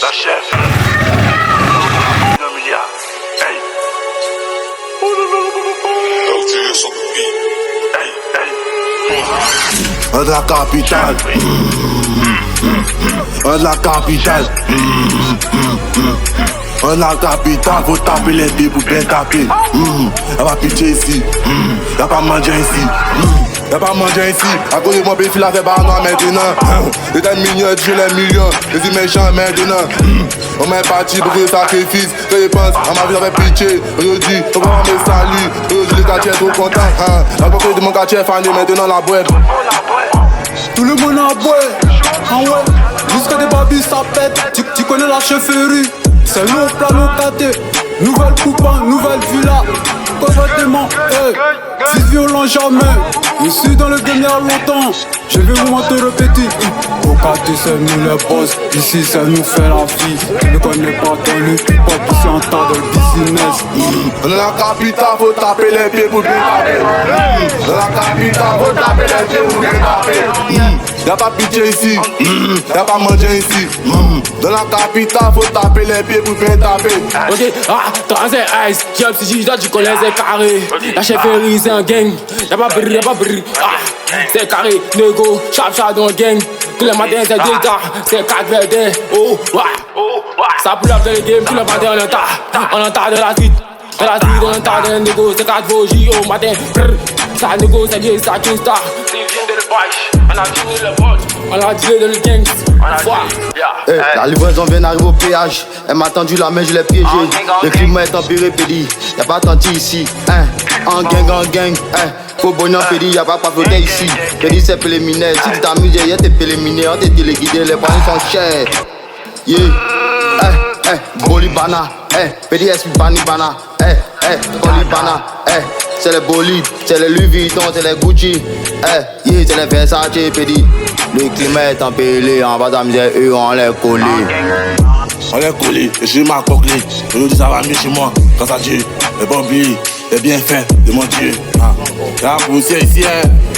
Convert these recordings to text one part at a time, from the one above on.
La chef. Hey. On de la capitale. On de la capitale. On de la capitale, faut taper les pieds pour bien taper. Y'a pas pitié ici. Y'a pas manger ici. Y'a pas manger ici. À cause de mon pays, la fait pas noir maintenant. Les mignon, tu les millions. Les méchants maintenant. On m'est parti pour le sacrifice. Je pense à ma vie avec pitié. Aujourd'hui, on va me saluer. Aujourd'hui, les quartiers sont contents. La portée de mon quartier est fanée maintenant la boîte. Tout le monde a boire. Ah ouais. Jusqu'à des babys ça pète. Tu connais la chefferie. C'est long plat, long caté. Nouvelle coupon, nouvelle villa. Complètement, fils violent jamais. Je suis dans le game il y a longtemps. Je vais vous te répéter. Au quartier c'est nous les boss. Ici ça nous fait la vie. Tu ne connais pas ton lit. Pas ici en tas de business. Dans la capitale faut taper les pieds pour bien taper. Dans la capitale faut taper les pieds pour bien taper. Y'a pas pitié ici. Y'a pas manger ici. Dans la capitale faut taper les pieds pour bien taper. Ok, t'as un ice, job si tu connais c'est carré. La chefferie c'est un gang, y'a pas brrr, c'est carré, nego, chap dans le gang. Tous les matins c'est delta, c'est 4 VD, oh, ça pull up dans le game, tous les matins on entend de la street. Dans la street on entend de nego, c'est 4 VJ au matin, ça nego, c'est gay, ça king star. C'est une de le bash, on a tué le vote, on a tué dans le gang. La livraison vient d'arriver au péage. Elle m'a tendu la main, je l'ai piégé. Le climat est tempéré, pédi. Y'a pas tanti ici. En gang. Faut bonheur, pédi. Y'a pas papoté ici. Pédi, c'est préliminaire. Si tu t'amuses, y'a tes préliminaires. On t'est téléguidé, les points sont chers. Bolibana. Pédi, est Bana. Bolibana. C'est les bolides, c'est les Louis Vuitton, c'est les Gucci. C'est les Versace, pédi. Le climat est tempéré, en bas de la misère, eux on les collé. On les collé, et j'ai ma coquille. Je nous dis ça va mieux chez moi, grâce à Dieu. Les bombiers, les bienfaits de mon Dieu. Y'a la poussière ici,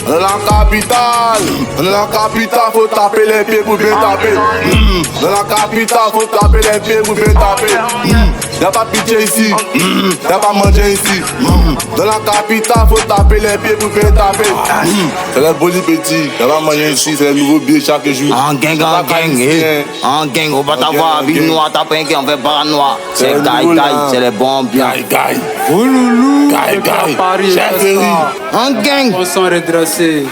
On est la capitale, faut taper les pieds pour bien taper. Dans la capitale, faut taper les pieds pour bien taper. Y'a pas pitié ici, y'a pas manger ici. Dans la capitale, faut taper les pieds pour bien taper. C'est les beaux petits, y'a pas manger ici, c'est les nouveaux billets chaque jour. En gang, on va t'avoir, bille noire, t'as pas un on fait pas noir. C'est gaï, c'est les bombes bien. Oh loulou, Gaï, Paris, chefferie. En gang. on s'en redresser.